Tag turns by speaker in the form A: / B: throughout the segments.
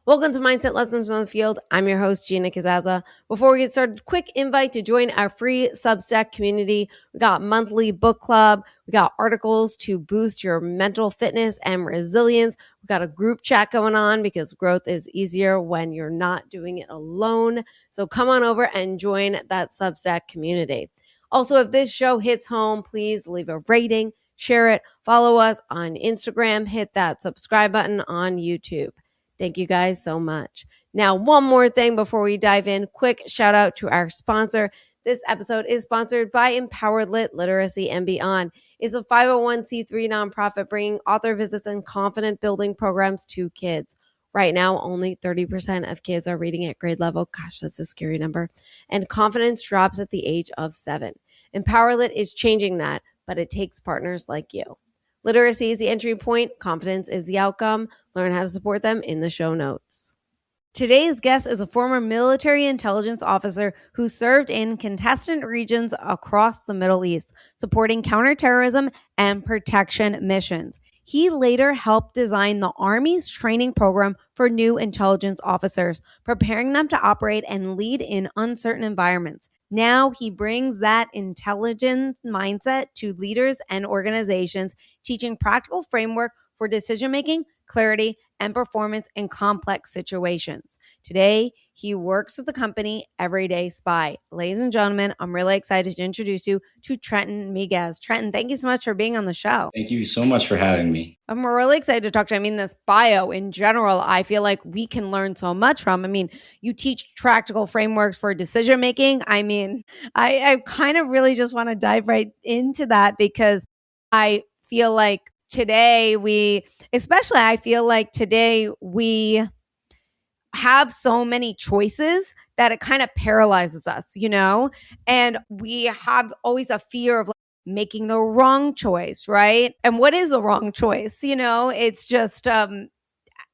A: Welcome to Mindset Lessons from the Field. I'm your host, Gina Kazaza. Before we get started, quick invite to join our free Substack community. We got monthly book club. We got articles to boost your mental fitness and resilience. We got a group chat going on because growth is easier when you're not doing it alone. So come on over and join that Substack community. Also, if this show hits home, please leave a rating, share it, follow us on Instagram, hit that subscribe button on YouTube. Thank you guys so much. Now, one more thing before we dive in, quick shout out to our sponsor. This episode is sponsored by Empowered Lit Literacy and Beyond. It's a 501c3 nonprofit bringing author visits and confident building programs to kids. Right now, only 30% of kids are reading at grade level. Gosh, that's a scary number. And confidence drops at the age of 7. Empowered Lit is changing that, but it takes partners like you. Literacy is the entry point. Confidence is the outcome. Learn how to support them in the show notes. Today's guest is a former military intelligence officer who served in contested regions across the Middle East, supporting counterterrorism and protection missions. He later helped design the Army's training program for new intelligence officers, preparing them to operate and lead in uncertain environments. Now he brings that intelligence mindset to leaders and organizations, teaching practical framework for decision-making, clarity, and performance in complex situations. Today, he works with the company Everyday Spy. Ladies and gentlemen, I'm really excited to introduce you to Trenton Miguez. Trenton, thank you so much for being on the show.
B: Thank you so much for having me.
A: I'm really excited to talk to you. I mean, this bio in general, I feel like we can learn so much from. I mean, you teach practical frameworks for decision making. I mean, I kind of really just want to dive right into that because I feel like today we have so many choices that it kind of paralyzes us, and we have always a fear of making the wrong choice, right? And what is a wrong choice? It's just, and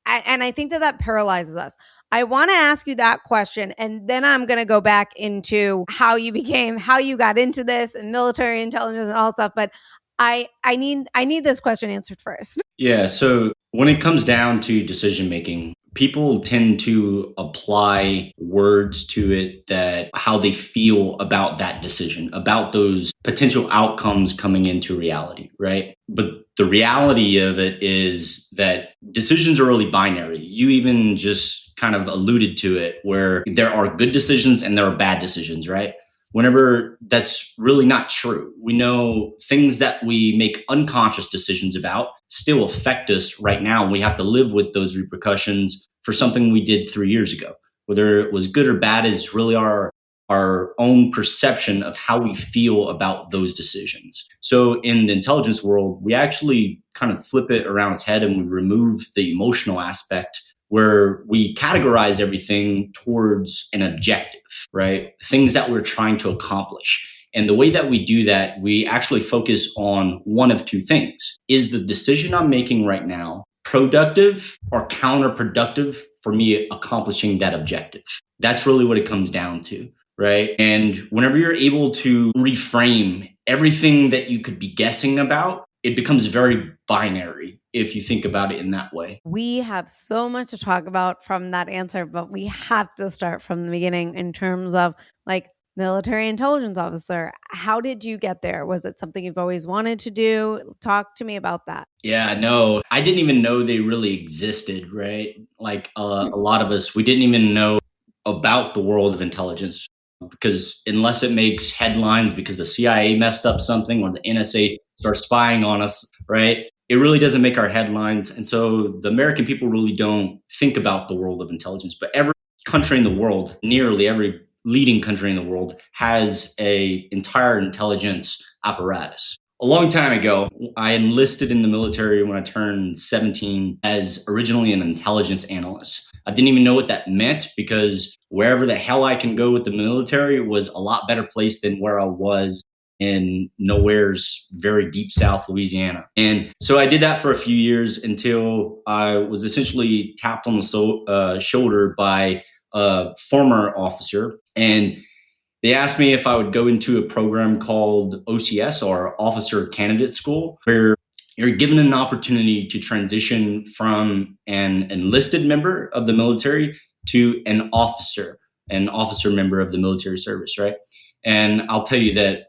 A: I think that paralyzes us. I want to ask you that question, and then I'm going to go back into how you got into this and military intelligence and all stuff. But I need this question answered first.
B: Yeah. So when it comes down to decision making, people tend to apply words to it that how they feel about that decision, about those potential outcomes coming into reality, right? But the reality of it is that decisions are really binary. You even just kind of alluded to it, where there are good decisions and there are bad decisions, right? Whenever that's really not true. We know things that we make unconscious decisions about still affect us right now. We have to live with those repercussions for something we did 3 years ago. Whether it was good or bad is really our own perception of how we feel about those decisions. So in the intelligence world, we actually kind of flip it around its head and we remove the emotional aspect, where we categorize everything towards an objective, right? Things that we're trying to accomplish. And the way that we do that, we actually focus on one of two things. Is the decision I'm making right now productive or counterproductive for me accomplishing that objective? That's really what it comes down to, right? And whenever you're able to reframe everything that you could be guessing about, it becomes very binary if you think about it in that way.
A: We have so much to talk about from that answer, but we have to start from the beginning in terms of military intelligence officer. How did you get there? Was it something you've always wanted to do? Talk to me about that.
B: Yeah, no, I didn't even know they really existed, right? A lot of us, we didn't even know about the world of intelligence, because unless it makes headlines because the CIA messed up something or the NSA starts spying on us, right? It really doesn't make our headlines. And so the American people really don't think about the world of intelligence. But every country in the world, nearly every leading country in the world, has an entire intelligence apparatus. A long time ago, I enlisted in the military when I turned 17 as originally an intelligence analyst. I didn't even know what that meant, because wherever the hell I can go with the military was a lot better place than where I was in nowhere's very deep South Louisiana. And so I did that for a few years until I was essentially tapped on the shoulder by a former officer. And they asked me if I would go into a program called OCS, or Officer Candidate School, where you're given an opportunity to transition from an enlisted member of the military to an officer member of the military service, right? And I'll tell you that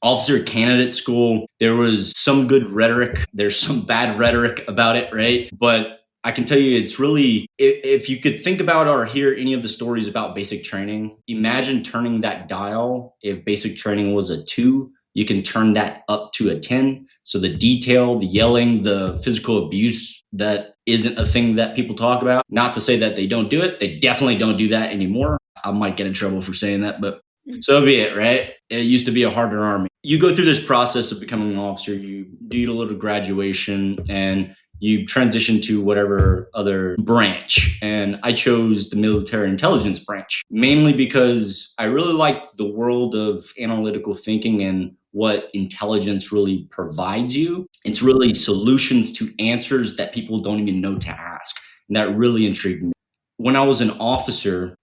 B: officer candidate school, there was some good rhetoric. There's some bad rhetoric about it, right? But I can tell you it's really, if you could think about or hear any of the stories about basic training, imagine turning that dial. If basic training was a 2, you can turn that up to a 10. So the detail, the yelling, the physical abuse, that isn't a thing that people talk about. Not to say that they don't do it. They definitely don't do that anymore. I might get in trouble for saying that, but so be it, right? It used to be a hardened army. You go through this process of becoming an officer, you do a little graduation, and you transition to whatever other branch. And I chose the military intelligence branch, mainly because I really liked the world of analytical thinking and what intelligence really provides you. It's really solutions to answers that people don't even know to ask. And that really intrigued me. When I was an officer,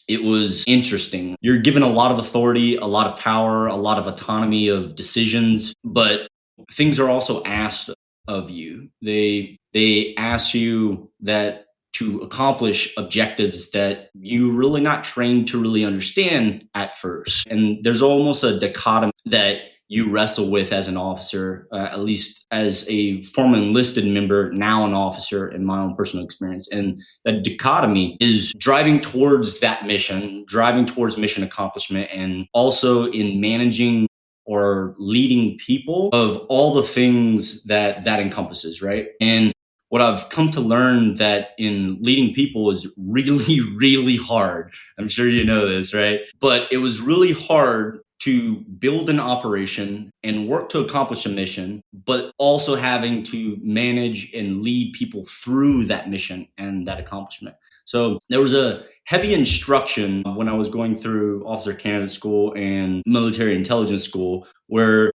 B: it was interesting. You're given a lot of authority, a lot of power, a lot of autonomy of decisions, but things are also asked of you. They ask you that to accomplish objectives that you're really not trained to really understand at first. And there's almost a dichotomy that you wrestle with as an officer, at least as a former enlisted member, now an officer in my own personal experience. And that dichotomy is driving towards that mission, driving towards mission accomplishment, and also in managing or leading people of all the things that encompasses, right? And what I've come to learn that in leading people is really, really hard. I'm sure you know this, right? But it was really hard to build an operation and work to accomplish a mission, but also having to manage and lead people through that mission and that accomplishment. So there was a heavy instruction when I was going through officer candidate school and military intelligence school, where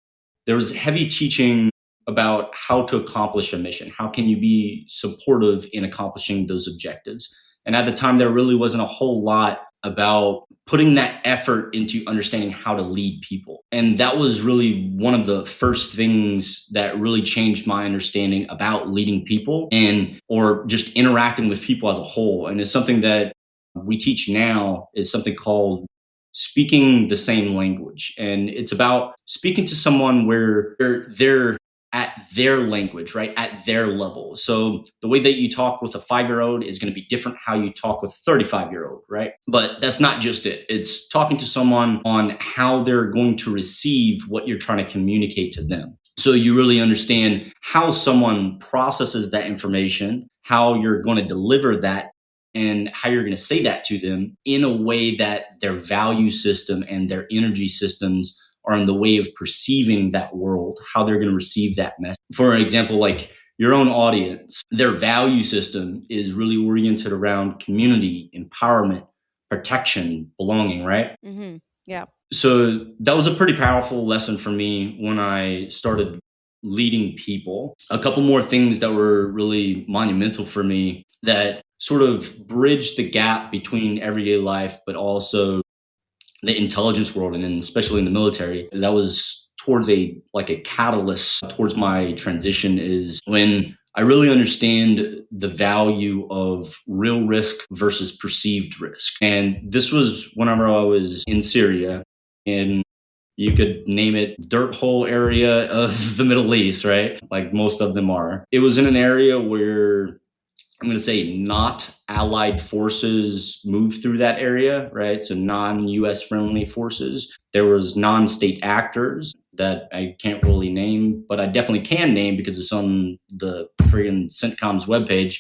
B: there was heavy teaching about how to accomplish a mission. How can you be supportive in accomplishing those objectives? And at the time, there really wasn't a whole lot about putting that effort into understanding how to lead people. And that was really one of the first things that really changed my understanding about leading people and or just interacting with people as a whole. And it's something that we teach now is something called speaking the same language. And it's about speaking to someone where they're at their language, right? At their level. So the way that you talk with a 5-year-old is going to be different how you talk with a 35-year-old, right? But that's not just it. It's talking to someone on how they're going to receive what you're trying to communicate to them. So you really understand how someone processes that information, how you're going to deliver that, and how you're going to say that to them in a way that their value system and their energy systems are in the way of perceiving that world, how they're going to receive that message. For example, like your own audience, their value system is really oriented around community, empowerment, protection, belonging, right?
A: Mm-hmm. Yeah.
B: So that was a pretty powerful lesson for me when I started leading people. A couple more things that were really monumental for me that sort of bridged the gap between everyday life, but also the intelligence world, and then especially in the military. That was towards a catalyst towards my transition, is when I really understand the value of real risk versus perceived risk. And this was whenever I was in Syria, and you could name it dirt hole area of the Middle East, right? Like most of them are. It was in an area where I'm going to say not allied forces moved through that area, right? So non-US friendly forces. There was non-state actors that I can't really name, but I definitely can name because it's on the friggin' CENTCOM's webpage.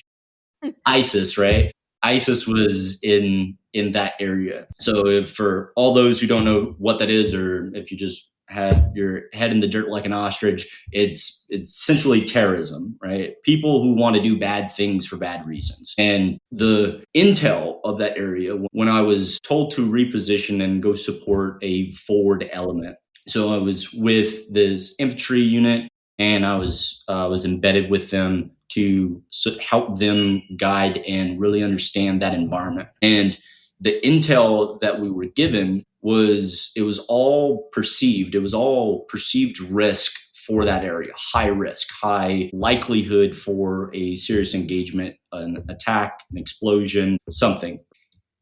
B: ISIS, right? ISIS was in that area. So if for all those who don't know what that is, or if you just had your head in the dirt like an ostrich, it's essentially terrorism, right? People who want to do bad things for bad reasons. And the intel of that area, when I was told to reposition and go support a forward element. So I was with this infantry unit, and I was embedded with them to help them guide and really understand that environment. And the intel that we were given was all perceived. It was all perceived risk for that area, high risk, high likelihood for a serious engagement, an attack, an explosion, something.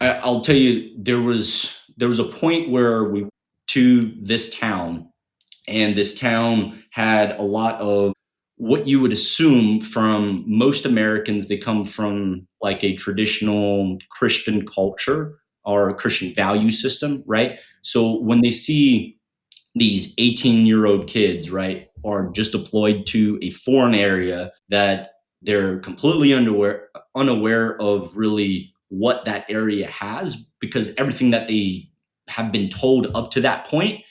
B: I'll tell you, there was a point where we to this town, and this town had a lot of what you would assume from most Americans. They come from like a traditional Christian culture or a Christian value system, right? So when they see these 18-year-old kids, right, are just deployed to a foreign area that they're completely unaware of really what that area has, because everything that they have been told up to that point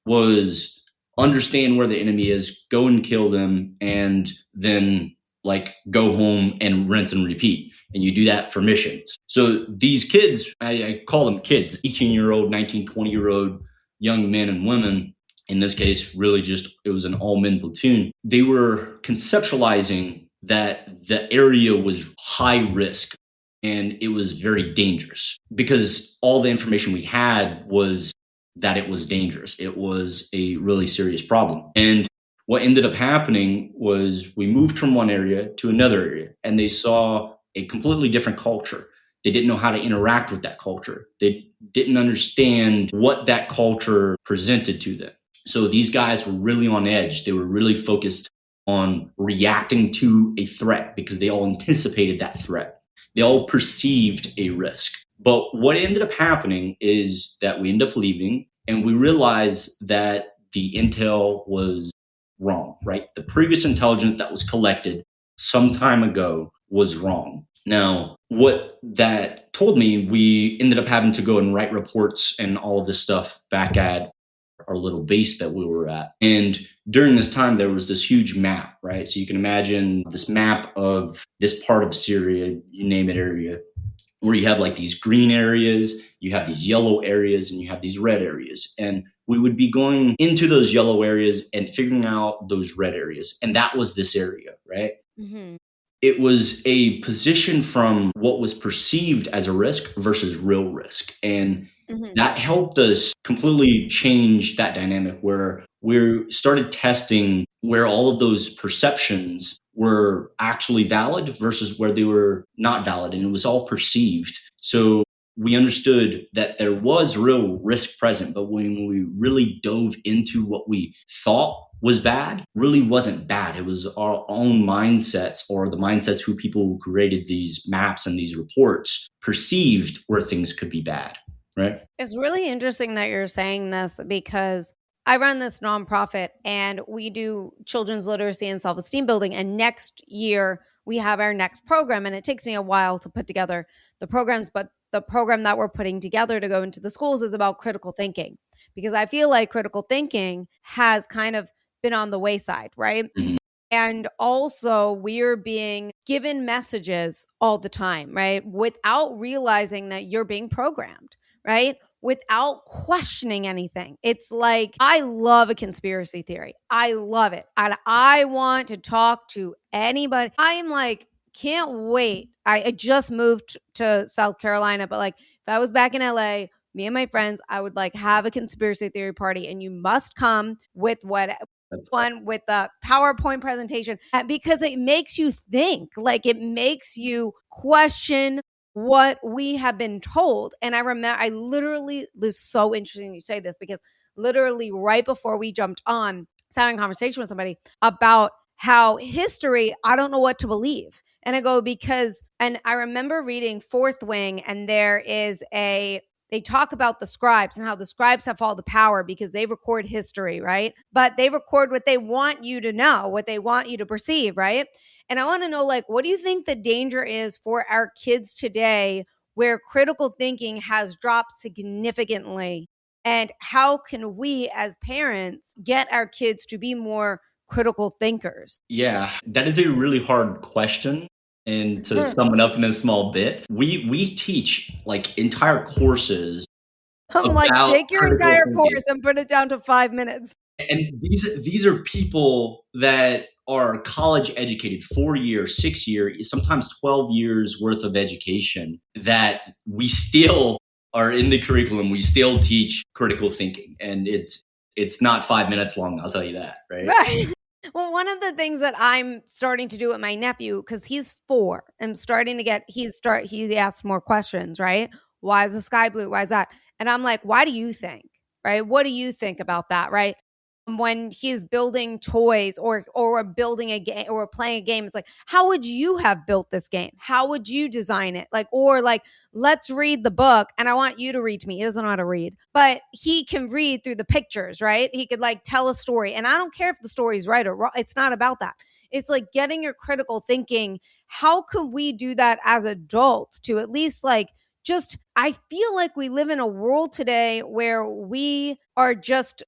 B: was understand where the enemy is, go and kill them, and then like go home and rinse and repeat. And you do that for missions. So these kids, I call them kids, 18-year-old, 19, 20-year-old young men and women, in this case, really just, it was an all-men platoon. They were conceptualizing that the area was high risk and it was very dangerous, because all the information we had was that it was dangerous. It was a really serious problem. And what ended up happening was we moved from one area to another area, and they saw a completely different culture. They didn't know how to interact with that culture. They didn't understand what that culture presented to them. So these guys were really on edge. They were really focused on reacting to a threat because they all anticipated that threat. They all perceived a risk. But what ended up happening is that we ended up leaving, and we realized that the intel was wrong, right? The previous intelligence that was collected some time ago was wrong. Now, what that told me, we ended up having to go and write reports and all of this stuff back at our little base that we were at. And during this time, there was this huge map, right? So you can imagine this map of this part of Syria, you name it, area, where you have like these green areas, you have these yellow areas, and you have these red areas. And we would be going into those yellow areas and figuring out those red areas. And that was this area, right? Mm-hmm. It was a position from what was perceived as a risk versus real risk. And that helped us completely change that dynamic, where we started testing where all of those perceptions were actually valid versus where they were not valid. And it was all perceived. So we understood that there was real risk present, but when we really dove into what we thought was bad, really wasn't bad. It was our own mindsets, or the mindsets who people who created these maps and these reports perceived where things could be bad. Right.
A: It's really interesting that you're saying this, because I run this nonprofit and we do children's literacy and self-esteem building. And next year we have our next program, and it takes me a while to put together the programs, but the program that we're putting together to go into the schools is about critical thinking, because I feel like critical thinking has kind of been on the wayside, right? Mm-hmm. And also we're being given messages all the time, right? Without realizing that you're being programmed, right? Without questioning anything. It's like, I love a conspiracy theory. I love it. And I want to talk to anybody. I am like, can't wait. I just moved to South Carolina, but like if I was back in LA, me and my friends, I would like have a conspiracy theory party, and you must come with one with the PowerPoint presentation, because it makes you think, like it makes you question what we have been told. And I remember, I literally, this is so interesting you say this, because literally right before we jumped on, I was having a conversation with somebody about how history, I don't know what to believe. And I go, and I remember reading Fourth Wing, and they talk about the scribes and how the scribes have all the power because they record history, right? But they record what they want you to know, what they want you to perceive, right? And I want to know, like, what do you think the danger is for our kids today, where critical thinking has dropped significantly? And how can we as parents get our kids to be more critical thinkers?
B: Yeah, that is a really hard question. And to sum it up in a small bit, we teach like entire courses.
A: I'm like, take your entire course and put it down to 5 minutes.
B: And these are people that are college educated, 4 years, 6 years, sometimes 12 years worth of education, that we still are in the curriculum. We still teach critical thinking, and it's not 5 minutes long. I'll tell you that, right?
A: Well, one of the things that I'm starting to do with my nephew, because he's 4, and starting to get he asks more questions, right? Why is the sky blue? Why is that? And I'm like, why do you think? Right? What do you think about that? Right? When he's building toys or building a game or playing a game, it's like, how would you have built this game? How would you design it? Like, or like, let's read the book and I want you to read to me. He doesn't know how to read, but he can read through the pictures, right? He could like tell a story. And I don't care if the story is right or wrong. It's not about that. It's like getting your critical thinking. How can we do that as adults to at least like just I feel like we live in a world today where we're just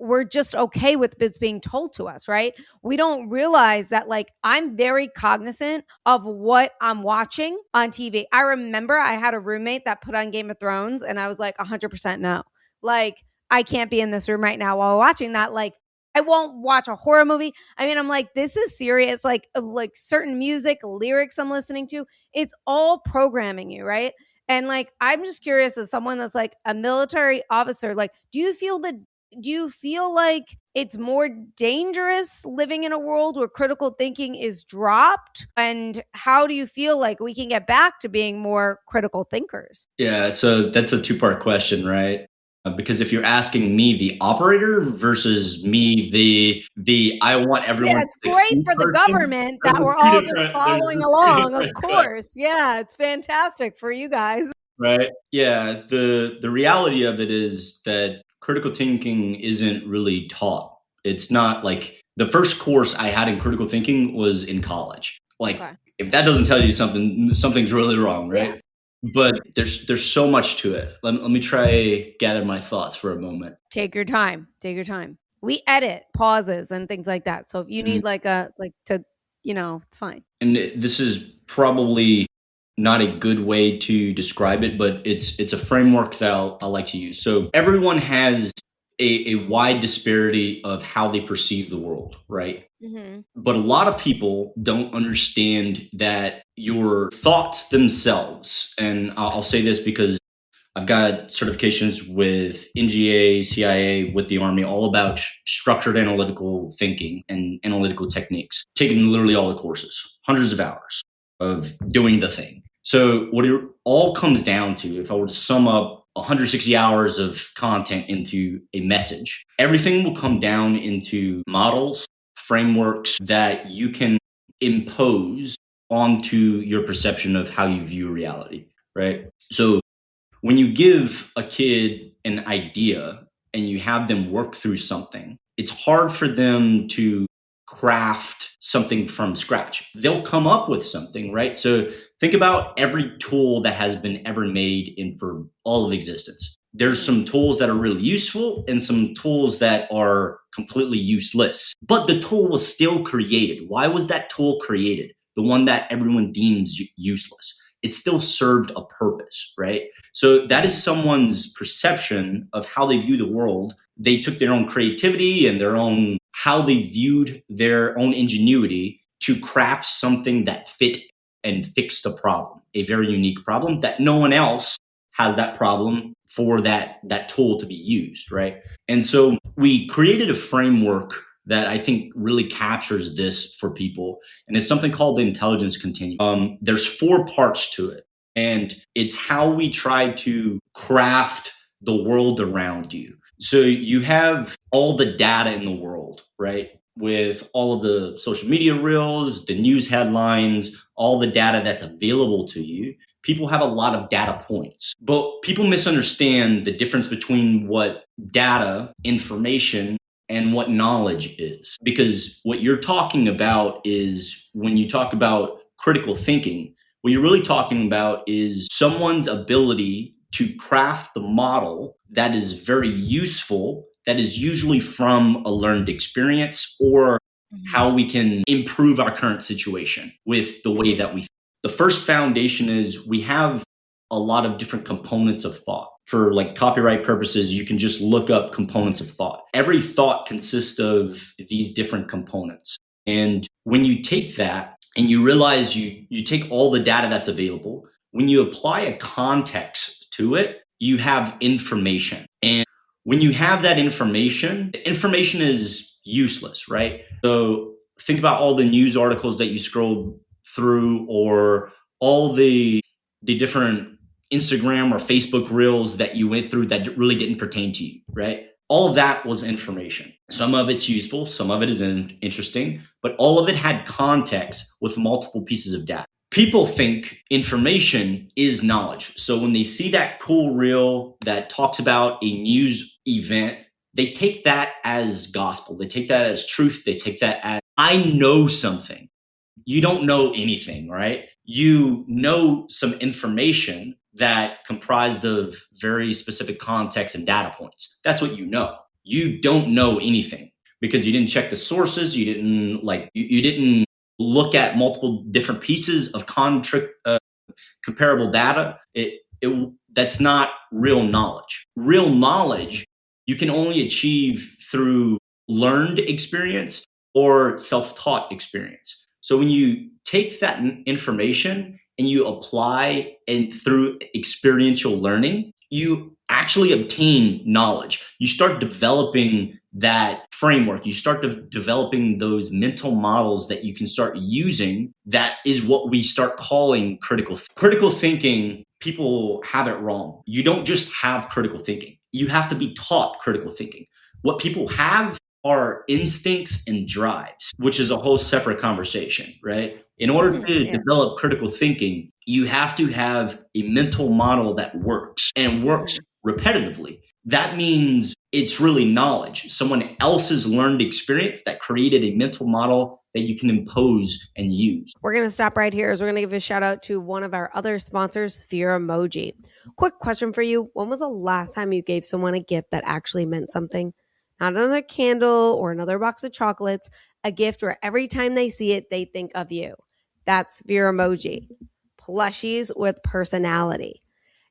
A: okay with this being told to us, right? We don't realize that like I'm very cognizant of what I'm watching on TV. I remember I had a roommate that put on Game of Thrones and I was like 100% no. Like I can't be in this room right now while watching that. Like I won't watch a horror movie. I mean, I'm like, this is serious. Like certain music, lyrics I'm listening to, it's all programming you, right? And like, I'm just curious as someone that's like a military officer, like, do you feel like it's more dangerous living in a world where critical thinking is dropped? And how do you feel like we can get back to being more critical thinkers?
B: Yeah, so that's a two-part question, right? Because if you're asking me, the operator, versus me, the I want everyone
A: Yeah,
B: to
A: it's great
B: succeed
A: for the
B: person,
A: government
B: those
A: that
B: are
A: we're
B: two
A: all just
B: different,
A: following
B: two
A: along, of
B: different questions,
A: course. Yeah, it's fantastic for you guys.
B: right? Yeah, the reality of it is that critical thinking isn't really taught. It's not like the first course I had in critical thinking was in college. Like,
A: Okay.
B: if that doesn't tell you something, something's really wrong,
A: Yeah.
B: right? But there's so much to it. Let me try gather my thoughts for a moment.
A: Take your time. Take your time. We edit pauses and things like that. So if you
B: Mm,
A: need like a like to, it's fine.
B: And this is probably not a good way to describe it, but it's a framework that I like to use. So everyone has a wide disparity of how they perceive the world, right?
A: Mm-hmm.
B: But a lot of people don't understand that your thoughts themselves, and I'll say this because I've got certifications with NGA, CIA, with the Army, all about structured analytical thinking and analytical techniques. Taken literally all the courses, hundreds of hours of doing the thing. So what it all comes down to, if I were to sum up 160 hours of content into a message, everything will come down into models, frameworks that you can impose onto your perception of how you view reality, right? So when you give a kid an idea and you have them work through something, it's hard for them to craft something from scratch. They'll come up with something, right? So think about every tool that has been ever made in for all of existence. There's some tools that are really useful and some tools that are completely useless. But the tool was still created. Why was that tool created? The one that everyone deems useless. It still served a purpose, right? So that is someone's perception of how they view the world. They took their own creativity and their own how they viewed their own ingenuity to craft something that fit and fixed a problem, a very unique problem that no one else has that problem for that tool to be used, right? And so we created a framework that I think really captures this for people, and it's something called the intelligence continuum. There's 4 parts to it, and it's how we try to craft the world around you. So you have all the data in the world, right? With all of the social media reels, the news headlines, all the data that's available to you. People have a lot of data points, but people misunderstand the difference between what data, information, and what knowledge is. Because what you're talking about is, when you talk about critical thinking, what you're really talking about is someone's ability to craft the model that is very useful, that is usually from a learned experience, or how we can improve our current situation with the way that we think. The first foundation is we have a lot of different components of thought. For like copyright purposes, you can just look up components of thought. Every thought consists of these different components. And when you take that and you realize you take all the data that's available, when you apply a context to it, you have information. And when you have that information, the information is useless, right? So think about all the news articles that you scrolled through, or all the different Instagram or Facebook reels that you went through that really didn't pertain to you, right? All of that was information. Some of it's useful, some of it is interesting, but all of it had context with multiple pieces of data. People think information is knowledge. So when they see that cool reel that talks about a news event, they take that as gospel. They take that as truth. They take that as, I know something. You don't know anything, right? You know some information that comprised of very specific context and data points. That's what you know. You don't know anything because you didn't check the sources. You didn't you didn't look at multiple different pieces of comparable data. That's not real knowledge. Real knowledge you can only achieve through learned experience or self-taught experience. So when you take that information and you apply and through experiential learning, you actually obtain knowledge. You start developing that framework. You start developing those mental models that you can start using. That is what we start calling critical thinking. People have it wrong. You don't just have critical thinking. You have to be taught critical thinking. What people have are instincts and drives, which is a whole separate conversation, right? In order to develop critical thinking, you have to have a mental model that works and works repetitively. That means it's really knowledge, someone else's learned experience that created a mental model that you can impose and use.
A: We're going to stop right here as we're going to give a shout out to one of our other sponsors, Sphere Emoji. Quick question for you. When was the last time you gave someone a gift that actually meant something? Not another candle or another box of chocolates, a gift where every time they see it, they think of you. That's Sphere Emoji. Plushies with personality.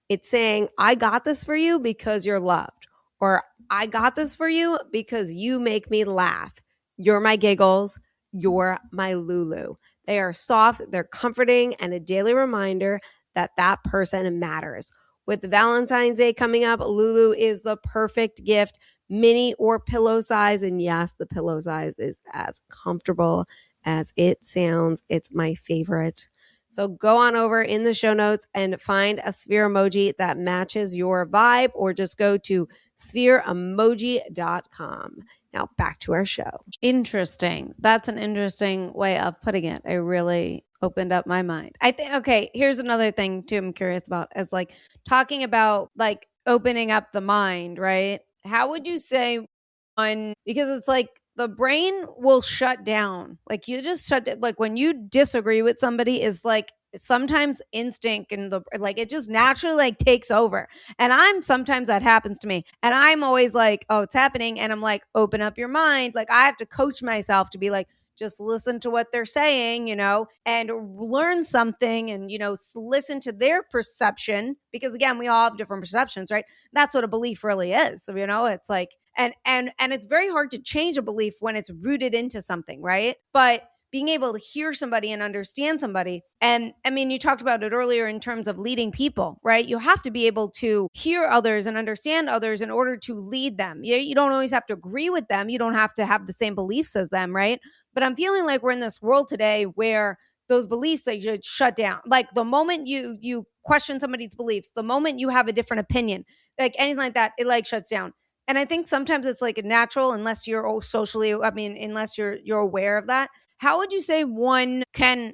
A: It's saying, I got this for you because you're loved. Or I got this for you because you make me laugh. You're my giggles. You're my Lulu. They are soft, they're comforting, and a daily reminder that that person matters. With Valentine's Day coming up, Lulu is the perfect gift, mini or pillow size. And yes, the pillow size is as comfortable as it sounds. It's my favorite. So go on over in the show notes and find a Sphere emoji that matches your vibe, or just go to sphereemoji.com. Now back to our show. Interesting. That's an interesting way of putting it. It really opened up my mind. I think, okay, here's another thing too I'm curious about, is like talking about like opening up the mind, right? How would you say one, because it's like the brain will shut down. Like you just shut it. Like when you disagree with somebody, is like sometimes instinct and it just naturally like takes over. And sometimes that happens to me. And I'm always like, oh, it's happening. And I'm like, open up your mind. Like I have to coach myself to be like, just listen to what they're saying, and learn something and, listen to their perception, because again, we all have different perceptions, right? That's what a belief really is. So, it's like, and it's very hard to change a belief when it's rooted into something, right? But being able to hear somebody and understand somebody. And I mean, you talked about it earlier in terms of leading people, right? You have to be able to hear others and understand others in order to lead them. You don't always have to agree with them. You don't have to have the same beliefs as them, right? But I'm feeling like we're in this world today where those beliefs, they just shut down. Like the moment you question somebody's beliefs, the moment you have a different opinion, like anything like that, it like shuts down. And I think sometimes it's like natural, unless you're socially, unless you're aware of that. How would you say one can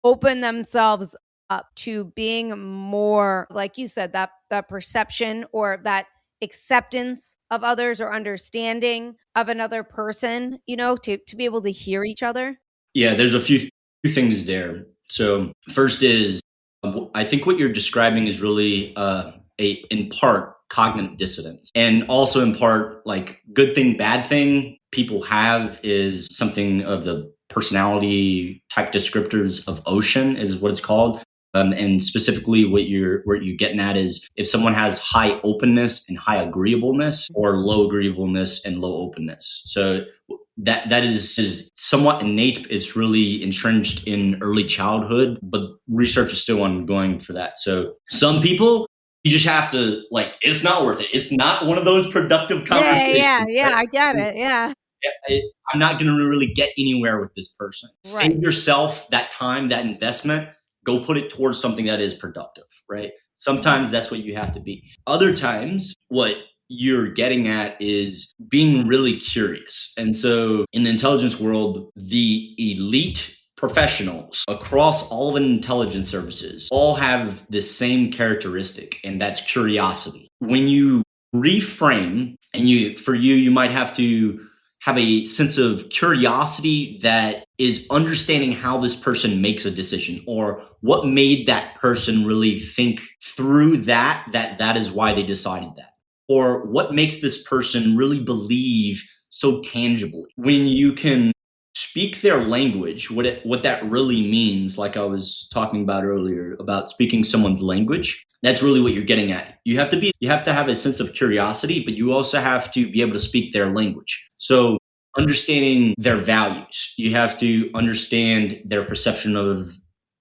A: open themselves up to being more, like you said, that perception or that acceptance of others or understanding of another person, to be able to hear each other?
B: Yeah, there's a few things there. So first is, I think what you're describing is really in part cognitive dissonance, and also in part like good thing, bad thing people have is something of the personality type descriptors of Ocean is what it's called. And specifically what you're getting at is if someone has high openness and high agreeableness, or low agreeableness and low openness. So that is somewhat innate. It's really entrenched in early childhood, but research is still ongoing for that. So some people, you just have to, like, it's not worth it. It's not one of those productive conversations.
A: Yeah, I get it. Yeah.
B: I'm not going to really get anywhere with this person.
A: Right.
B: Save yourself that time, that investment, go put it towards something that is productive, right? Sometimes that's what you have to be. Other times, what you're getting at is being really curious. And so in the intelligence world, the elite professionals across all of intelligence services all have the same characteristic, and that's curiosity. When you reframe, and you might have to have a sense of curiosity that is understanding how this person makes a decision, or what made that person really think through that is why they decided that, or what makes this person really believe so tangibly. When you can speak their language, what that really means, like I was talking about earlier about speaking someone's language, that's really what you're getting at. You have to have a sense of curiosity, but you also have to be able to speak their language. So understanding their values, you have to understand their perception of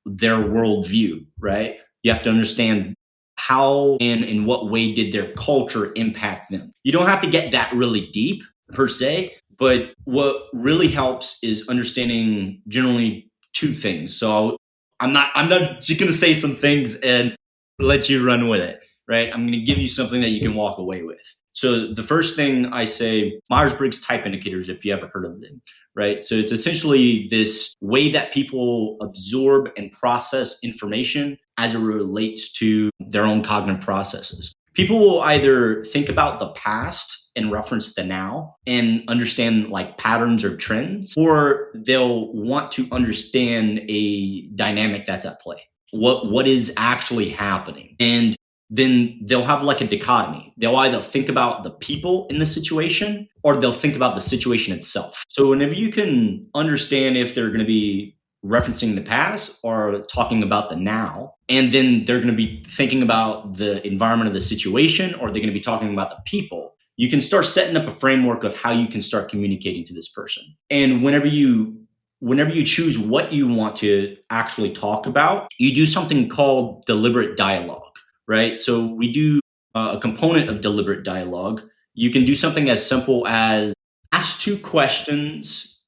B: their worldview, right? You have to understand how and in what way did their culture impact them. You don't have to get that really deep per se, but what really helps is understanding generally two things. So I'm not just going to say some things and let you run with it, right? I'm going to give you something that you can walk away with. So the first thing I say, Myers-Briggs type indicators, if you ever heard of them, right? So it's essentially this way that people absorb and process information as it relates to their own cognitive processes. People will either think about the past and reference the now and understand like patterns or trends, or they'll want to understand a dynamic that's at play. What is actually happening? And then they'll have like a dichotomy. They'll either think about the people in the situation, or they'll think about the situation itself. So whenever you can understand if they're going to be referencing the past or talking about the now, and then they're going to be thinking about the environment of the situation, or they're going to be talking about the people, you can start setting up a framework of how you can start communicating to this person. And whenever you choose what you want to actually talk about, you do something called deliberate dialogue, right? So we do a component of deliberate dialogue. You can do something as simple as ask two questions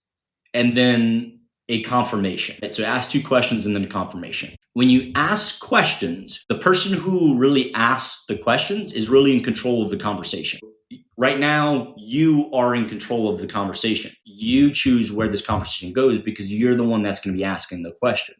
B: and then a confirmation. So ask two questions and then a confirmation. When you ask questions, the person who really asks the questions is really in control of the conversation. Right now, you are in control of the conversation. You choose where this conversation goes because you're the one that's going to be asking the question.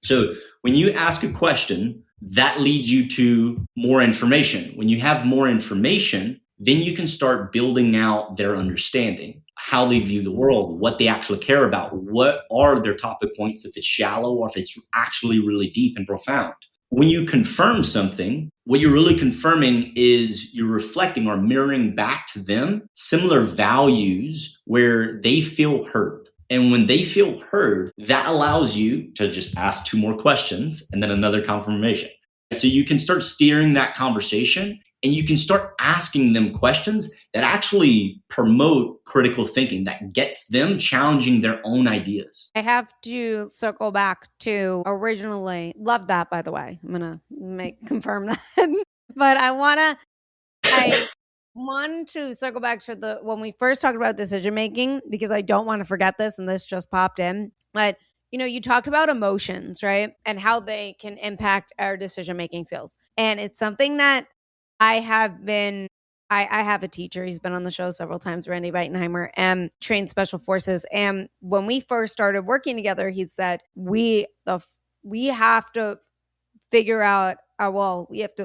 B: So when you ask a question, that leads you to more information. When you have more information, then you can start building out their understanding, how they view the world, what they actually care about, what are their topic points, if it's shallow or if it's actually really deep and profound. When you confirm something, what you're really confirming is you're reflecting or mirroring back to them similar values where they feel heard. And when they feel heard, that allows you to just ask two more questions and then another confirmation. So you can start steering that conversation, and you can start asking them questions that actually promote critical thinking, that gets them challenging their own ideas.
A: I have to circle back to originally, love that, by the way. I'm going to confirm that. But I want to circle back to when we first talked about decision making, because I don't want to forget this, and this just popped in. But you talked about emotions, right? And how they can impact our decision making skills. And it's something that I have a teacher. He's been on the show several times, Randy Weitenheimer, and trained special forces. And when we first started working together, he said, we have to figure out, I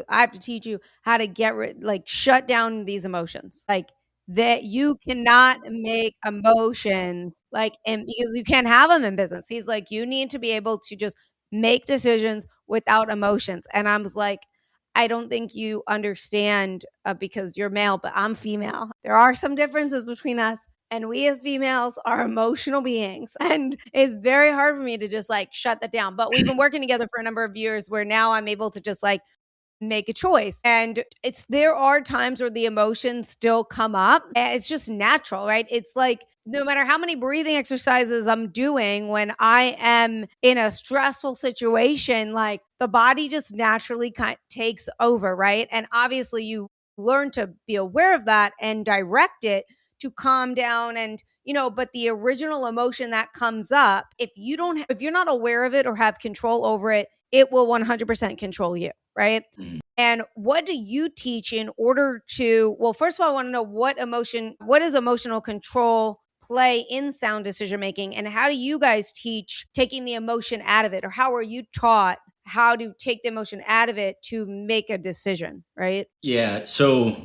A: have to teach you how to shut down these emotions. Like, that you cannot make emotions and because you can't have them in business. He's like, you need to be able to just make decisions without emotions. And I was like, I don't think you understand because you're male, but I'm female. There are some differences between us. And we as females are emotional beings. And it's very hard for me to just shut that down. But we've been working together for a number of years where now I'm able to just make a choice. And there are times where the emotions still come up. It's just natural, right? It's like, no matter how many breathing exercises I'm doing when I am in a stressful situation, the body just naturally takes over, right? And obviously you learn to be aware of that and direct it to calm down and, but the original emotion that comes up, if you're not aware of it or have control over it, it will 100% control you, right?
B: Mhm.
A: And what do you teach in order to, well, first of all, I want to know what does emotional control play in sound decision making, and how do you guys teach taking the emotion out of it, or how are you taught how to take the emotion out of it to make a decision, right?
B: Yeah. So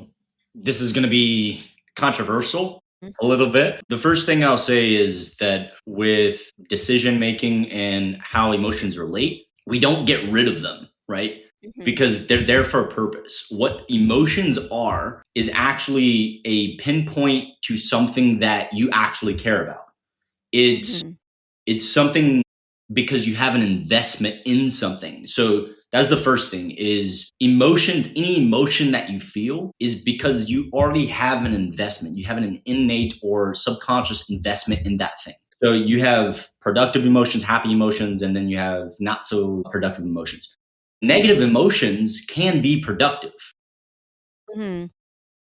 B: this is going to be controversial a little bit. The first thing I'll say is that with decision making and how emotions relate, we don't get rid of them, right? Because they're there for a purpose. What emotions are is actually a pinpoint to something that you actually care about. It's something because you have an investment in something. So that's the first thing is emotions. Any emotion that you feel is because you already have an investment. You have an innate or subconscious investment in that thing. So you have productive emotions, happy emotions, and then you have not so productive emotions. Negative emotions can be productive.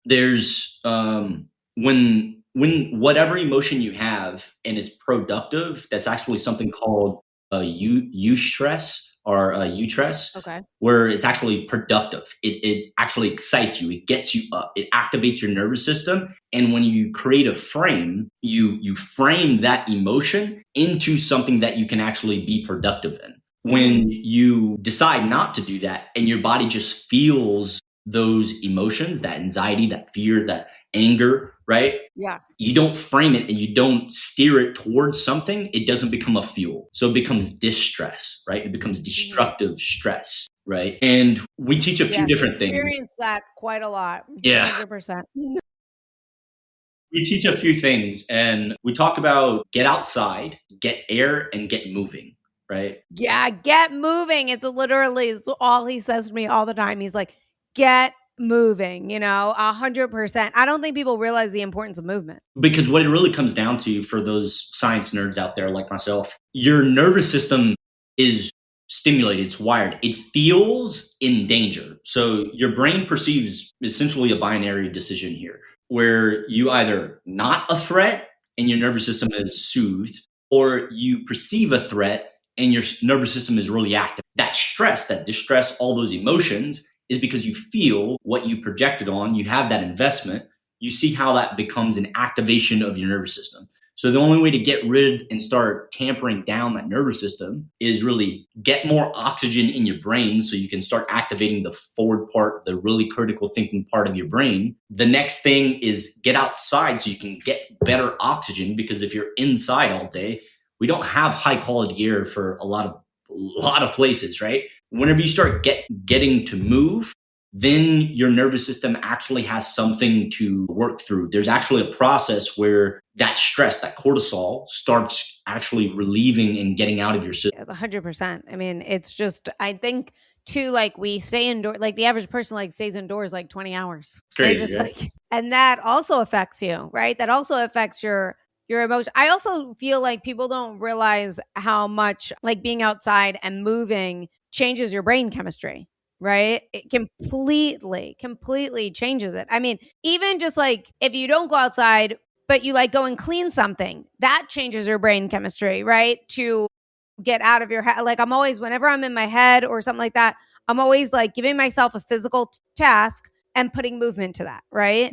B: There's when whatever emotion you have and it's productive, that's actually something called eustress or eustress,
A: Okay.
B: where it's actually productive. It actually excites you. It gets you up. It activates your nervous system. And when you create a frame, you frame that emotion into something that you can actually be productive in. When you decide not to do that and your body just feels those emotions, that anxiety, that fear, that anger, right?
A: Yeah.
B: You don't frame it and you don't steer it towards something, it doesn't become a fuel. So it becomes distress, right? It becomes destructive stress, right? And we teach a few different things.
A: Experience that quite a lot.
B: Yeah.
A: 100%.
B: We teach a few things and we talk about get outside, get air, and get moving, right?
A: Yeah, get moving. It's all he says to me all the time. He's like, get moving, 100%. I don't think people realize the importance of movement.
B: Because what it really comes down to for those science nerds out there like myself, your nervous system is stimulated, it's wired. It feels in danger. So your brain perceives essentially a binary decision here, where you either not a threat and your nervous system is soothed, or you perceive a threat and your nervous system is really active. That stress, that distress, all those emotions is because you feel what you projected on, you have that investment, you see how that becomes an activation of your nervous system. So the only way to get rid and start tampering down that nervous system is really get more oxygen in your brain so you can start activating the forward part, the really critical thinking part of your brain. The next thing is get outside so you can get better oxygen, because if you're inside all day, we don't have high quality air for a lot of places, right? Whenever you start getting to move, then your nervous system actually has something to work through. There's actually a process where that stress, that cortisol, starts actually relieving and getting out of your system.
A: 100%. I mean, it's just, I think too, like we stay indoors, like the average person like stays indoors like 20 hours.
B: Crazy,
A: just
B: right?
A: And that also affects you, right? That also affects your emotion. I also feel like people don't realize how much like being outside and moving changes your brain chemistry, right? It completely changes it. I mean, even just like if you don't go outside, but you like go and clean something, that changes your brain chemistry, right? To get out of your head. Like I'm always, whenever I'm in my head or something like that, I'm always like giving myself a physical task and putting movement to that, right?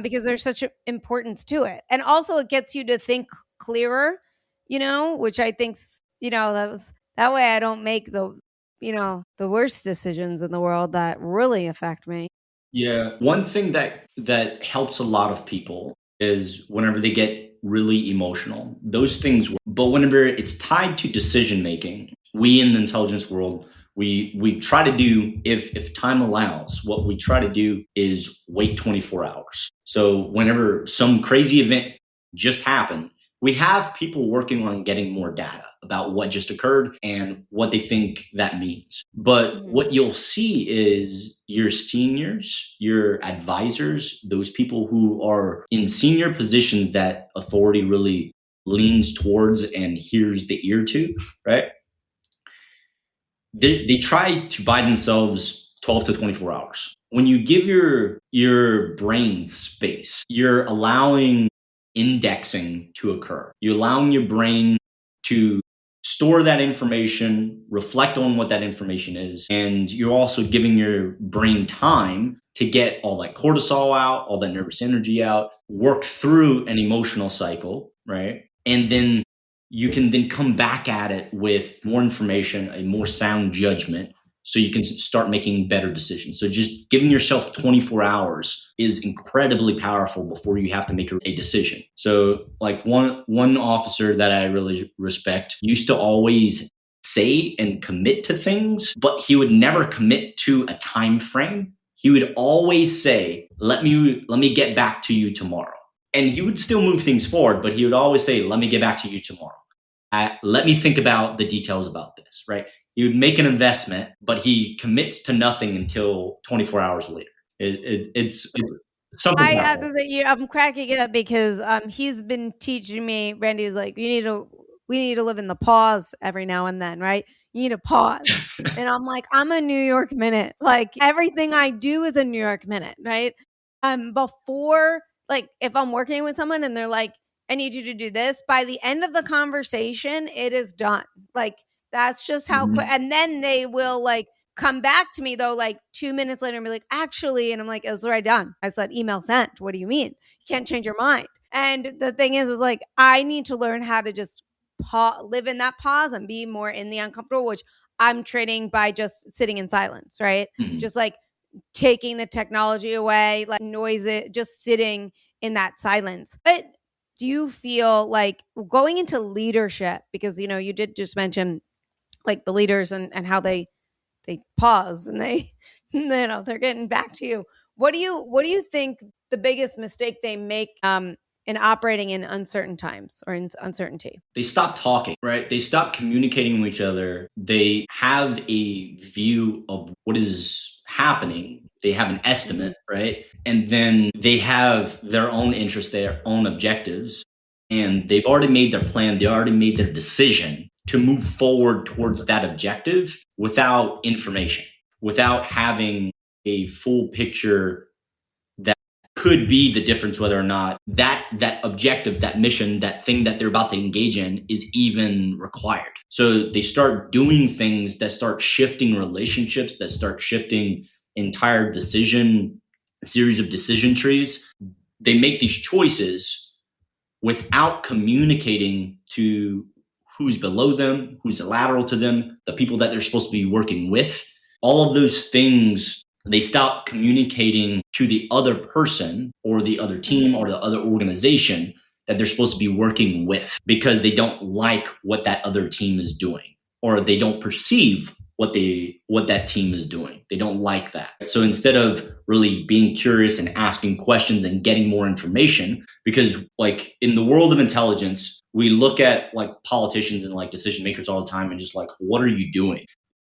A: Because there's such an importance to it. And also it gets you to think clearer, which I think, that way I don't make the worst decisions in the world that really affect me.
B: Yeah. One thing that helps a lot of people is whenever they get really emotional, those things, but whenever it's tied to decision making, we in the intelligence world, we try to do, if time allows, what we try to do is wait 24 hours. So whenever some crazy event just happened, we have people working on getting more data about what just occurred and what they think that means. But what you'll see is your seniors, your advisors, those people who are in senior positions that authority really leans towards and hears the ear to, right? They try to buy themselves 12 to 24 hours. When you give your brain space, you're allowing indexing to occur. You're allowing your brain to store that information, reflect on what that information is, and you're also giving your brain time to get all that cortisol out, all that nervous energy out, work through an emotional cycle, right? And then you can then come back at it with more information, a more sound judgment, so you can start making better decisions. So just giving yourself 24 hours is incredibly powerful before you have to make a decision. So like one officer that I really respect used to always say and commit to things, but he would never commit to a time frame. He would always say, let me get back to you tomorrow. And he would still move things forward, but he would always say, let me get back to you tomorrow. Let me think about the details about this, right? He would make an investment, but he commits to nothing until 24 hours later. It's something.
A: I have to say, I'm cracking it up because he's been teaching me. Randy's like, we need to live in the pause every now and then, right? You need to pause. And I'm like, I'm a New York minute. Like everything I do is a New York minute, right? Before, like if I'm working with someone and they're like, I need you to do this, by the end of the conversation, it is done. Like that's just how quick. And then they will like come back to me though, like 2 minutes later and be like, actually, and I'm like, it's already done. I said, email sent. What do you mean? You can't change your mind. And the thing is like, I need to learn how to just live in that pause and be more in the uncomfortable, which I'm training by just sitting in silence, right? Just like taking the technology away, like noise it, just sitting in that silence. But do you feel like going into leadership, because, you know, you did just mention like the leaders and how they pause and they, you know, they're getting back to you. What do you think the biggest mistake they make in operating in uncertain times or in uncertainty?
B: They stop talking, right? They stop communicating with each other. They have a view of what is happening. They have an estimate, right? And then they have their own interests, their own objectives, and they've already made their plan. They already made their decision to move forward towards that objective without information, without having a full picture that could be the difference whether or not that objective, that mission, that thing that they're about to engage in is even required. So they start doing things that start shifting relationships, that start shifting entire series of decision trees. They make these choices without communicating to who's below them, who's lateral to them, the people that they're supposed to be working with. All of those things, they stop communicating to the other person or the other team or the other organization that they're supposed to be working with because they don't like what that other team is doing, or they don't perceive what that team is doing. They don't like that. So instead of really being curious and asking questions and getting more information, because like in the world of intelligence, we look at like politicians and like decision makers all the time and just like, what are you doing?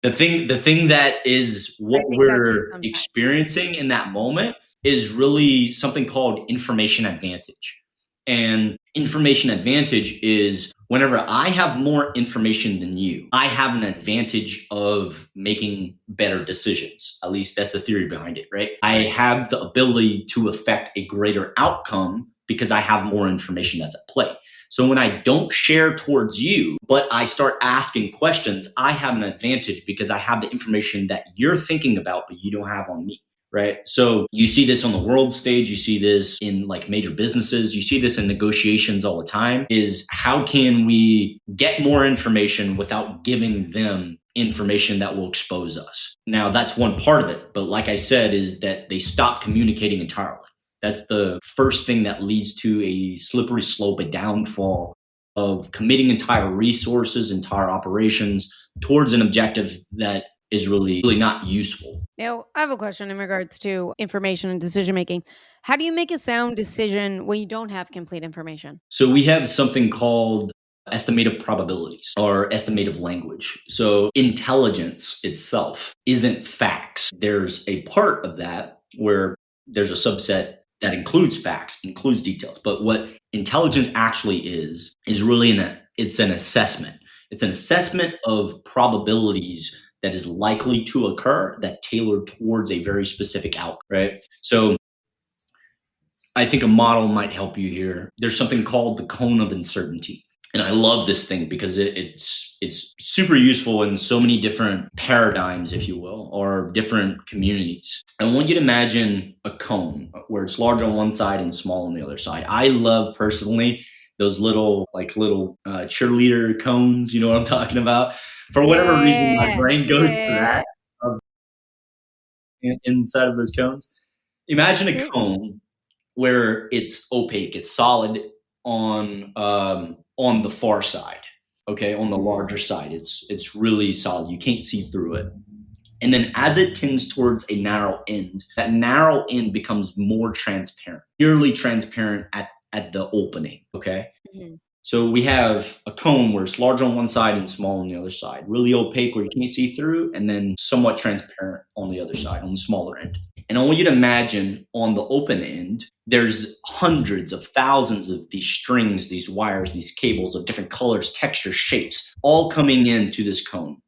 B: The thing that is what we're experiencing in that moment is really something called information advantage. And information advantage is whenever I have more information than you, I have an advantage of making better decisions. At least that's the theory behind it, right? I have the ability to affect a greater outcome because I have more information that's at play. So when I don't share towards you, but I start asking questions, I have an advantage because I have the information that you're thinking about, but you don't have on me. Right. So you see this on the world stage. You see this in like major businesses. You see this in negotiations all the time, is how can we get more information without giving them information that will expose us? Now, that's one part of it. But like I said, is that they stop communicating entirely. That's the first thing that leads to a slippery slope, a downfall of committing entire resources, entire operations towards an objective that is really not useful.
A: Now, I have a question in regards to information and decision making. How do you make a sound decision when you don't have complete information?
B: So we have something called estimative probabilities or estimative language. So intelligence itself isn't facts. There's a part of that where there's a subset that includes facts, includes details. But what intelligence actually is really it's an assessment. It's an assessment of probabilities that is likely to occur that's tailored towards a very specific outcome, right? So I think a model might help you here. There's something called the cone of uncertainty. And I love this thing because it's super useful in so many different paradigms, if you will, or different communities. I want you to imagine a cone where it's large on one side and small on the other side. I love personally those little cheerleader cones. You know what I'm talking about? For whatever reason, my brain goes to that inside of those cones. Imagine a cone where it's opaque, it's solid on the far side. Okay, on the larger side, it's really solid. You can't see through it. And then as it tends towards a narrow end, that narrow end becomes more transparent, nearly transparent at the opening. Okay. So we have a cone where it's large on one side and small on the other side, really opaque where you can't see through, and then somewhat transparent on the other side, on the smaller end. And I want you to imagine on the open end, there's hundreds of thousands of these strings, these wires, these cables of different colors, textures, shapes, all coming into this cone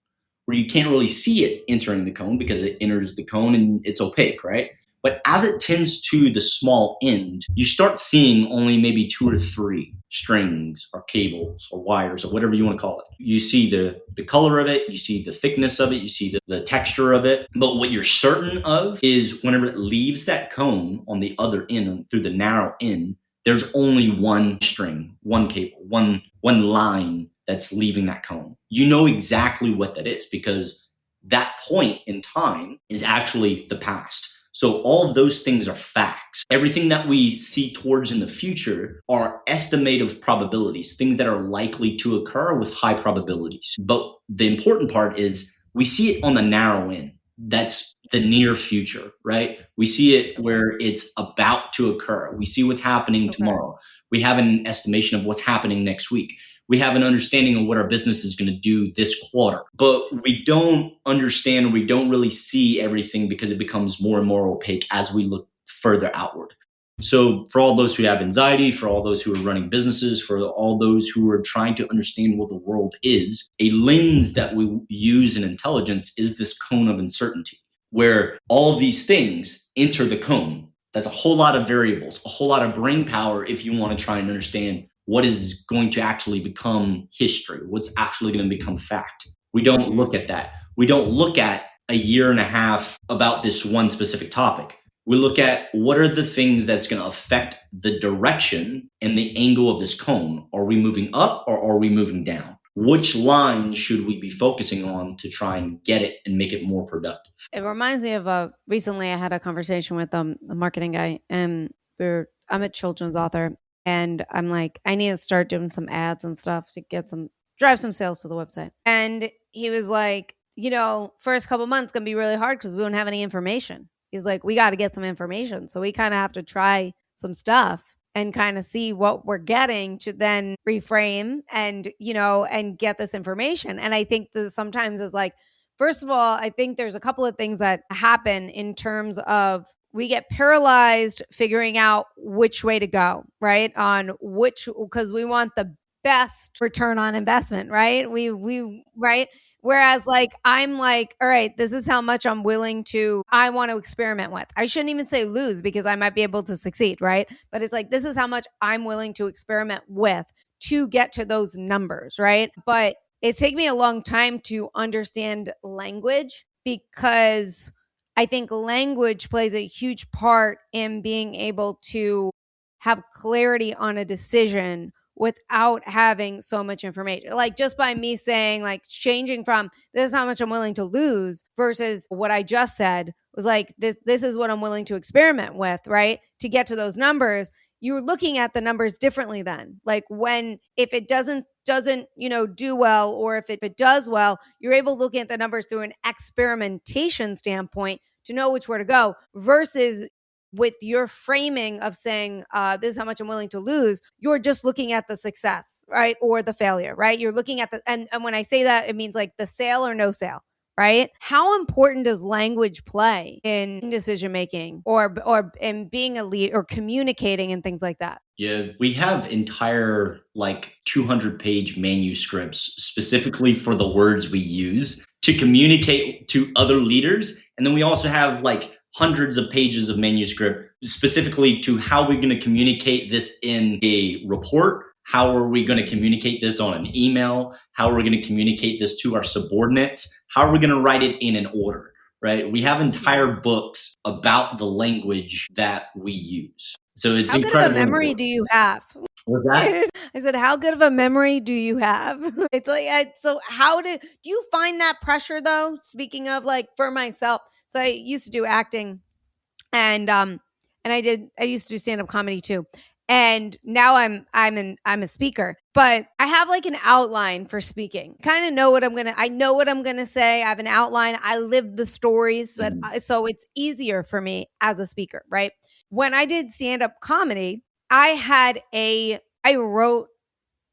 B: where you can't really see it entering the cone because it enters the cone and it's opaque, right? But as it tends to the small end, you start seeing only maybe 2 or 3 strings or cables or wires or whatever you want to call it. You see the color of it, you see the thickness of it, you see the texture of it. But what you're certain of is whenever it leaves that cone on the other end, through the narrow end, there's only one string, one cable, one line that's leaving that cone. You know exactly what that is because that point in time is actually the past. So all of those things are facts. Everything that we see towards in the future are estimative probabilities, things that are likely to occur with high probabilities. But the important part is we see it on the narrow end. That's the near future, right? We see it where it's about to occur. We see what's happening tomorrow. We have an estimation of what's happening next week. We have an understanding of what our business is going to do this quarter, but we don't understand, we don't really see everything because it becomes more and more opaque as we look further outward. So for all those who have anxiety, for all those who are running businesses, for all those who are trying to understand what the world is, a lens that we use in intelligence is this cone of uncertainty, where all of these things enter the cone. That's a whole lot of variables, a whole lot of brain power if you want to try and understand what is going to actually become history, what's actually going to become fact. We don't look at that. We don't look at a year and a half about this one specific topic. We look at what are the things that's going to affect the direction and the angle of this cone. Are we moving up or are we moving down? Which line should we be focusing on to try and get it and make it more productive?
A: It reminds me of recently I had a conversation with a marketing guy, and I'm a children's author. And I'm like, I need to start doing some ads and stuff to drive some sales to the website. And he was like, first couple months going to be really hard because we don't have any information. He's like, we got to get some information. So we kind of have to try some stuff and kind of see what we're getting to then reframe and get this information. And I think that sometimes it's like, first of all, I think there's a couple of things that happen in terms of we get paralyzed figuring out which way to go, right? Because we want the best return on investment, right? Right? Whereas I'm like, all right, this is how much I want to experiment with. I shouldn't even say lose because I might be able to succeed, right? But it's like, this is how much I'm willing to experiment with to get to those numbers, right? But it's taken me a long time to understand language because I think language plays a huge part in being able to have clarity on a decision without having so much information. Like just by me saying, changing from this is how much I'm willing to lose versus what I just said was like, this is what I'm willing to experiment with, right? To get to those numbers, you're looking at the numbers differently then. Like if it doesn't do well, or if it does well, you're able to look at the numbers through an experimentation standpoint to know which way to go versus with your framing of saying, this is how much I'm willing to lose, you're just looking at the success, right? Or the failure, right? You're looking at and when I say that, it means like the sale or no sale, right? How important does language play in decision-making or in being a lead or communicating and things like that?
B: Yeah, we have entire 200-page manuscripts specifically for the words we use to communicate to other leaders. And then we also have like hundreds of pages of manuscript specifically to how we're going to communicate this in a report. How are we going to communicate this on an email? How are we going to communicate this to our subordinates? How are we going to write it in an order, right? We have entire books about the language that we use. So it's
C: How
B: incredible.
C: good of a memory do you have?
B: What's that?
C: I said, how good of a memory do you have? It's like, so do you find that pressure though? Speaking of like for myself, so I used to do acting and I used to do stand-up comedy too. And now I'm a speaker, but I have like an outline for speaking. Kind of know I know what I'm going to say. I have an outline. I live the stories so it's easier for me as a speaker, right? When I did stand-up comedy, I wrote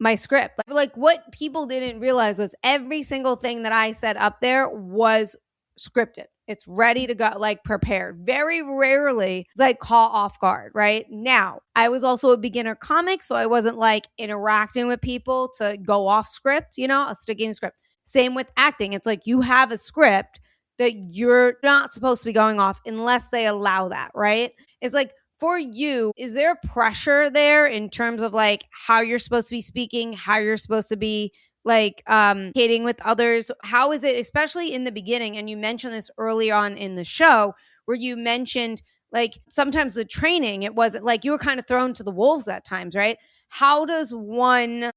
C: my script. Like what people didn't realize was every single thing that I said up there was scripted. It's ready to go, like prepared. Very rarely does I call off guard, right? Now, I was also a beginner comic, so I wasn't like interacting with people to go off script, sticking script. Same with acting. It's like you have a script that you're not supposed to be going off unless they allow that, right? It's like, for you, is there pressure there in terms of like how you're supposed to be speaking, how you're supposed to be like communicating with others? How is it, especially in the beginning? And you mentioned this early on in the show where you mentioned like sometimes the training, it wasn't like you were kind of thrown to the wolves at times, right? How does one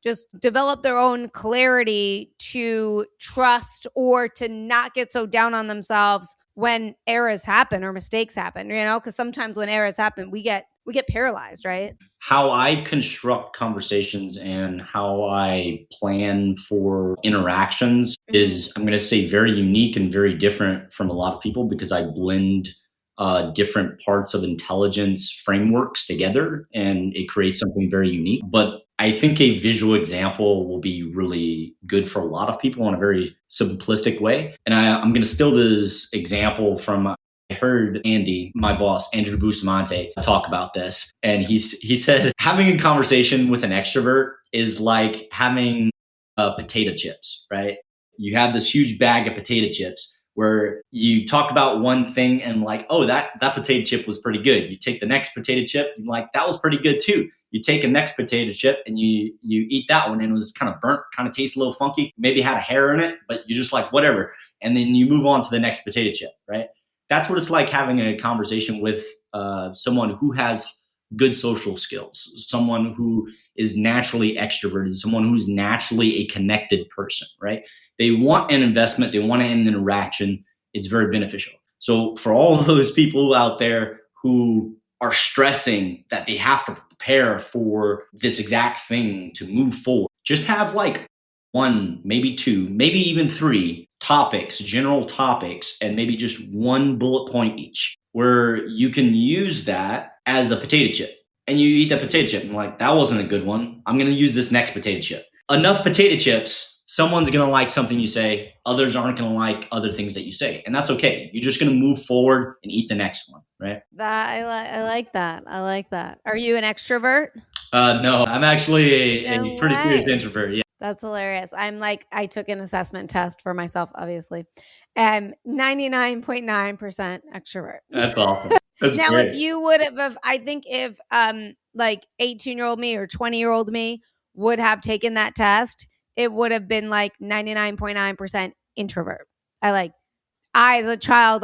C: just develop their own clarity to trust or to not get so down on themselves when errors happen or mistakes happen, because sometimes when errors happen, we get paralyzed, right?
B: How I construct conversations and how I plan for interactions is, I'm going to say, very unique and very different from a lot of people because I blend different parts of intelligence frameworks together and it creates something very unique. But I think a visual example will be really good for a lot of people in a very simplistic way. And I'm going to steal this example from I heard Andy, my boss, Andrew Bustamante, talk about this. And he said, having a conversation with an extrovert is like having potato chips, right? You have this huge bag of potato chips where you talk about one thing and like, oh, that potato chip was pretty good. You take the next potato chip and like, that was pretty good too. You take a next potato chip and you eat that one and it was kind of burnt, kind of tastes a little funky, maybe had a hair in it, but you're just like, whatever. And then you move on to the next potato chip, right? That's what it's like having a conversation with someone who has good social skills, someone who is naturally extroverted, someone who's naturally a connected person, right? They want an investment. They want an interaction. It's very beneficial. So for all of those people out there who are stressing that they have to prepare for this exact thing to move forward, just have like one, maybe two, maybe even three topics, general topics, and maybe just one bullet point each, where you can use that as a potato chip. And you eat that potato chip and like, that wasn't a good one. I'm going to use this next potato chip. Enough potato chips, someone's going to like something you say. Others aren't going to like other things that you say. And that's okay. You're just going to move forward and eat the next one, right?
C: I like that. I like that. Are you an extrovert?
B: No, I'm actually a pretty serious introvert. Yeah.
C: That's hilarious. I'm like, I took an assessment test for myself, obviously, and 99.9% extrovert.
B: That's awesome. That's
C: now,
B: great.
C: if you would have, I think if like 18-year-old me or 20-year-old me would have taken that test, it would have been like 99.9% introvert. I as a child,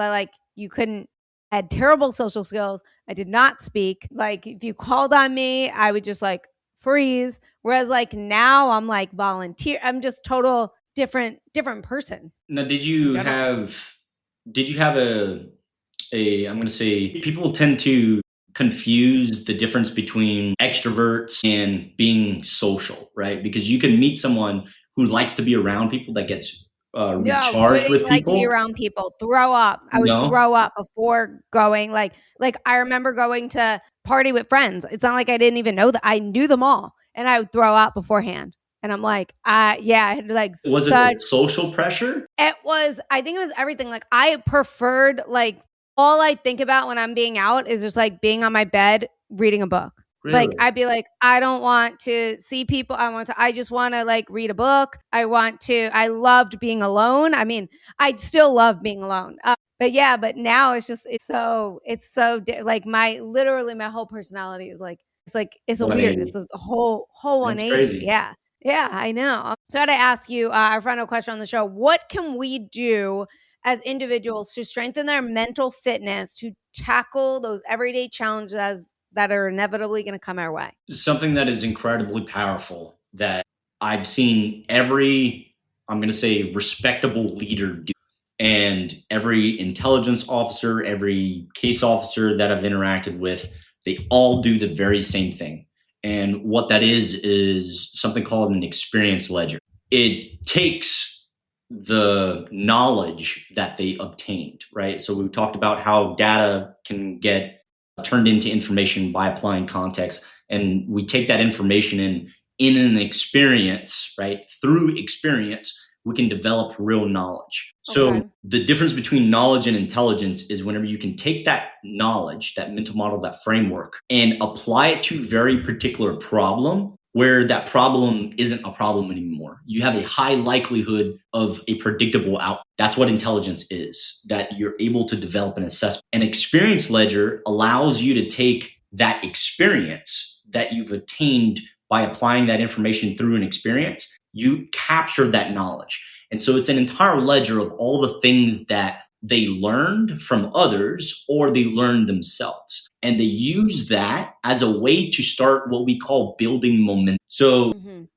C: you couldn't, had terrible social skills. I did not speak. Like if you called on me, I would just like freeze. Whereas like now I'm like volunteer. I'm just total different person.
B: Now, did you have a I'm going to say people tend to confuse the difference between extroverts and being social, right? Because you can meet someone who likes to be around people that gets recharged with people.
C: Like to be around people. Throw up. I would throw up before going. Like I remember going to party with friends. It's not like I didn't even know that. I knew them all, and I would throw up beforehand. And I'm like, I had like
B: was it social pressure?
C: It was. I think it was everything. Like I preferred like all I think about when I'm being out is just like being on my bed reading a book. Like,
B: Really?
C: I'd be like, I don't want to see people. I just want to like read a book. I loved being alone. I mean, I still love being alone. But now like literally my whole personality is like, it's a weird,
B: 180.
C: it's a whole
B: That's
C: 180.
B: crazy.
C: Yeah. Yeah, I know. So I had to ask you our final question on the show. What can we do as individuals to strengthen their mental fitness to tackle those everyday challenges that are inevitably going to come our way?
B: Something that is incredibly powerful that I've seen every, I'm going to say, respectable leader do. And every intelligence officer, every case officer that I've interacted with, they all do the very same thing. And what that is something called an experience ledger. It takes the knowledge that they obtained, right? So we talked about how data can get turned into information by applying context. And we take that information in an experience, right? Through experience, we can develop real knowledge. So
C: Okay.
B: the difference between knowledge and intelligence is whenever you can take that knowledge, that mental model, that framework, and apply it to a very particular problem where that problem isn't a problem anymore. You have a high likelihood of a predictable outcome. That's what intelligence is, that you're able to develop an assessment. An experience ledger allows you to take that experience that you've attained by applying that information through an experience, you capture that knowledge. And so it's an entire ledger of all the things that they learned from others or they learned themselves. And they use that as a way to start what we call building momentum. So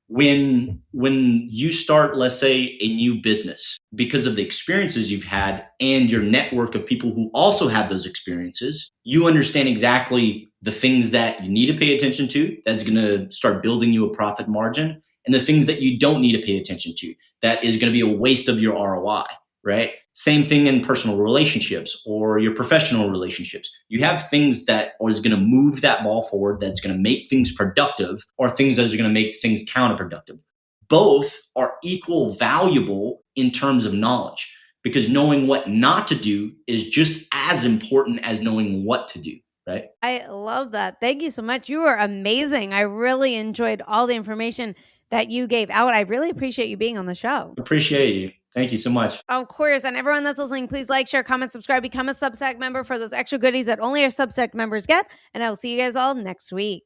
B: when you start, let's say, a new business, because of the experiences you've had and your network of people who also have those experiences, you understand exactly the things that you need to pay attention to that's going to start building you a profit margin, and the things that you don't need to pay attention to that is going to be a waste of your ROI, right? Same thing in personal relationships or your professional relationships. You have things that is going to move that ball forward, that's going to make things productive, or things that are going to make things counterproductive. Both are equal valuable in terms of knowledge, because knowing what not to do is just as important as knowing what to do. Right?
C: I love that. Thank you so much. You were amazing. I really enjoyed all the information that you gave out. I really appreciate you being on the show.
B: Appreciate you. Thank you so much.
C: Of course. And everyone that's listening, please like, share, comment, subscribe, become a Substack member for those extra goodies that only our Substack members get. And I will see you guys all next week.